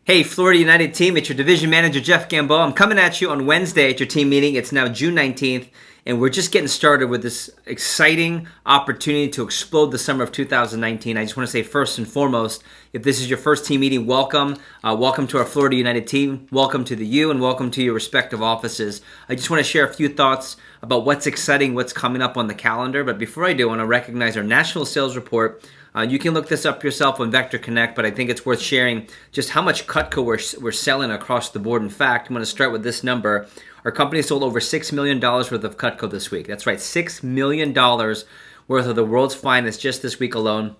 Hey, Florida United team, it's your division manager, Jeff Gamboa. I'm coming at you on Wednesday at your team meeting. It's now June 19th, and we're just getting started with this exciting opportunity to explode the summer of 2019. I just want to say first and foremost, if this is your first team meeting, welcome. Welcome to our Florida United team. Welcome to the U, and welcome to your respective offices. I just want to share a few thoughts about what's exciting, what's coming up on the calendar. But before I do, I want to recognize our national sales report. You can look this up yourself on Vector Connect, but I think it's worth sharing just how much Cutco we're selling across the board. In fact, I'm going to start with this number. Our company sold over $6 million worth of Cutco this week. That's right, $6 million worth of the world's finest just this week alone.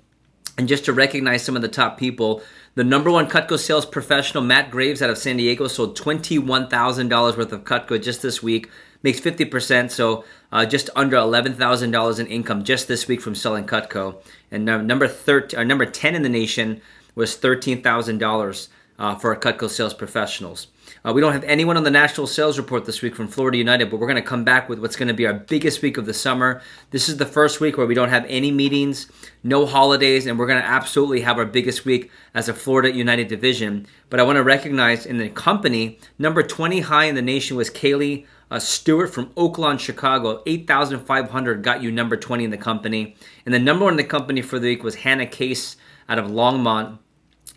And just to recognize some of the top people, the number one Cutco sales professional, Matt Graves out of San Diego, sold $21,000 worth of Cutco just this week. Makes 50%, so just under $11,000 in income just this week from selling Cutco. And number 10 in the nation was $13,000 for our Cutco sales professionals. We don't have anyone on the national sales report this week from Florida United, but we're going to come back with what's going to be our biggest week of the summer. This is the first week where we don't have any meetings, no holidays, and we're going to absolutely have our biggest week as a Florida United division. But I want to recognize in the company, number 20 high in the nation was Kaylee Stewart from Oaklawn, Chicago. 8,500 got you number 20 in the company. And the number one in the company for the week was Hannah Case out of Longmont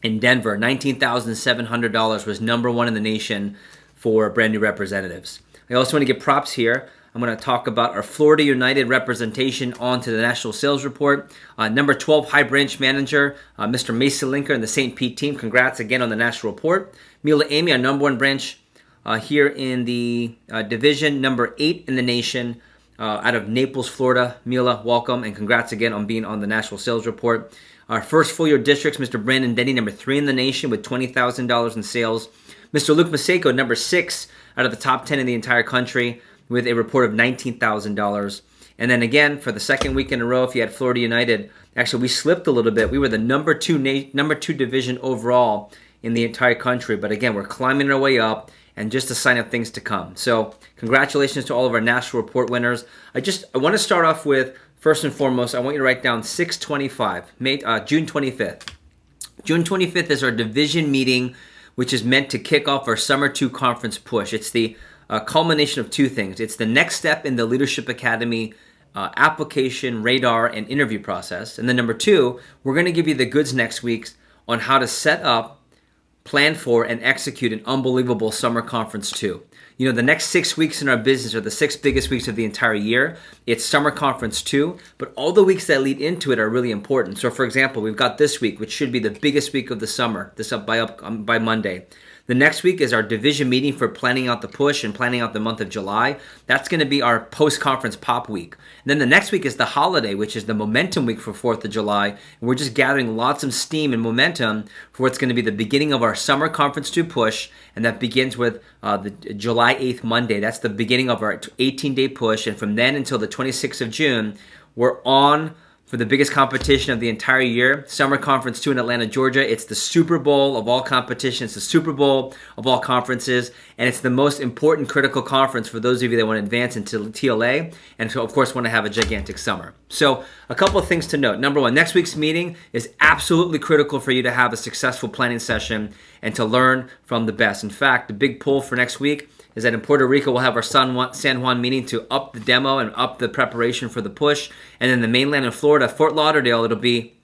in Denver. $19,700 was number one in the nation for brand new representatives. I also want to give props here. I'm going to talk about our Florida United representation onto the national sales report. Number 12 high branch manager, Mr. Mason Linker and the St. Pete team. Congrats again on the national report. Mila Amy, our number one branch here in the division, number 8 in the nation, out of Naples, Florida. Mila, welcome, and congrats again on being on the national sales report. Our first full year districts, Mr. Brandon Denny, number 3 in the nation with $20,000 in sales. Mr. Luke Maseko, number 6 out of the top 10 in the entire country with a report of $19,000. And then again, for the second week in a row, if you had Florida United, actually we slipped a little bit. We were the number two division overall in the entire country. But again, we're climbing our way up, and just a sign of things to come. So congratulations to all of our national report winners. I want to start off with, first and foremost, I want you to write down 6/25, June 25th. June 25th is our division meeting, which is meant to kick off our Summer 2 conference push. It's the culmination of two things. It's the next step in the Leadership Academy application, radar, and interview process. And then number 2, we're going to give you the goods next week on how to set up, plan for, and execute an unbelievable summer conference too. You know, the next 6 weeks in our business are the 6 biggest weeks of the entire year. It's summer conference too, but all the weeks that lead into it are really important. So for example, we've got this week, which should be the biggest week of the summer, by Monday. The next week is our division meeting for planning out the push and planning out the month of July. That's going to be our post-conference pop week. And then the next week is the holiday, which is the momentum week for 4th of July. And we're just gathering lots of steam and momentum for what's going to be the beginning of our summer conference 2 push. And that begins with the July 8th Monday. That's the beginning of our 18-day push. And from then until the 26th of June, we're on for the biggest competition of the entire year, Summer Conference 2 in Atlanta, Georgia. It's the Super Bowl of all competitions, the Super Bowl of all conferences, and it's the most important critical conference for those of you that want to advance into TLA and, of course, want to have a gigantic summer. So a couple of things to note. Number 1, next week's meeting is absolutely critical for you to have a successful planning session and to learn from the best. In fact, the big pull for next week is that in Puerto Rico, we'll have our San Juan meeting to up the demo and up the preparation for the push. And then the mainland in Florida, Fort Lauderdale, it'll be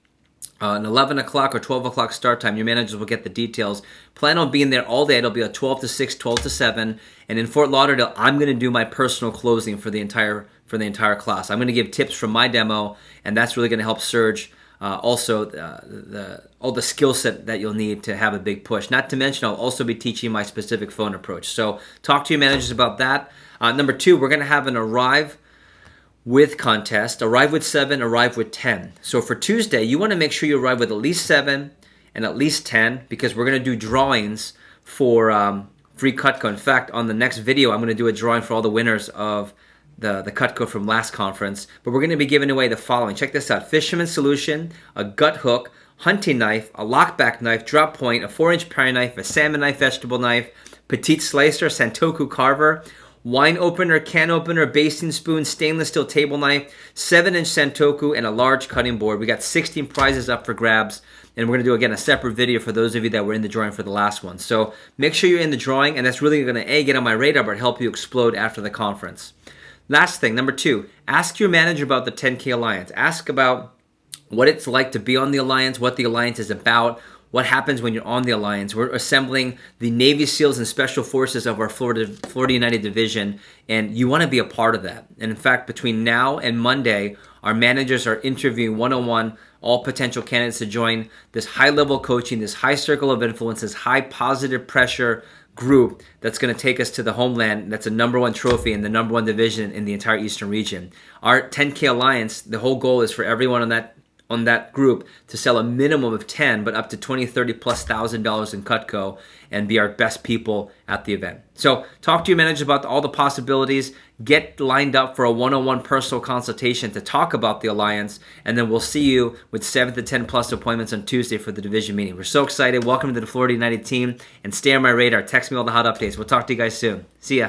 an 11 o'clock or 12 o'clock start time. Your managers will get the details. Plan on being there all day. It'll be a 12 to 6, 12 to 7. And in Fort Lauderdale, I'm going to do my personal closing for the entire class. I'm going to give tips from my demo, and that's really going to help surge also all the skill set that you'll need to have a big push. Not to mention, I'll also be teaching my specific phone approach. So talk to your managers about that. Number 2, we're going to have an Arrive with contest. Arrive with 7, arrive with 10. So for Tuesday, you want to make sure you arrive with at least 7 and at least 10 because we're going to do drawings for free Cutco. In fact, on the next video, I'm going to do a drawing for all the winners of the Cutco from last conference. But we're going to be giving away the following. Check this out. Fisherman solution, a gut hook, hunting knife, a lockback knife, drop point, a 4-inch paring knife, a salmon knife, vegetable knife, petite slicer, Santoku carver, wine opener, can opener, basting spoon, stainless steel table knife, 7-inch Santoku, and a large cutting board. We got 16 prizes up for grabs. And we're going to do, again, a separate video for those of you that were in the drawing for the last one. So make sure you're in the drawing, and that's really going to, A, get on my radar, but help you explode after the conference. Last thing, number 2, ask your manager about the 10K Alliance. Ask about what it's like to be on the Alliance, what the Alliance is about, what happens when you're on the Alliance. We're assembling the Navy SEALs and Special Forces of our Florida United Division, and you want to be a part of that. And in fact, between now and Monday, our managers are interviewing one-on-one all potential candidates to join this high-level coaching, this high circle of influence, this high positive pressure group that's going to take us to the homeland. That's a #1 trophy and the #1 division in the entire Eastern region. Our 10K Alliance, the whole goal is for everyone on that group to sell a minimum of 10, but up to 20, 30 plus $1,000 in Cutco and be our best people at the event. So talk to your manager about all the possibilities. Get lined up for a one-on-one personal consultation to talk about the Alliance, and then we'll see you with 7 to 10 plus appointments on Tuesday for the division meeting. We're so excited. Welcome to the Florida United team, and stay on my radar. Text me all the hot updates. We'll talk to you guys soon. See ya.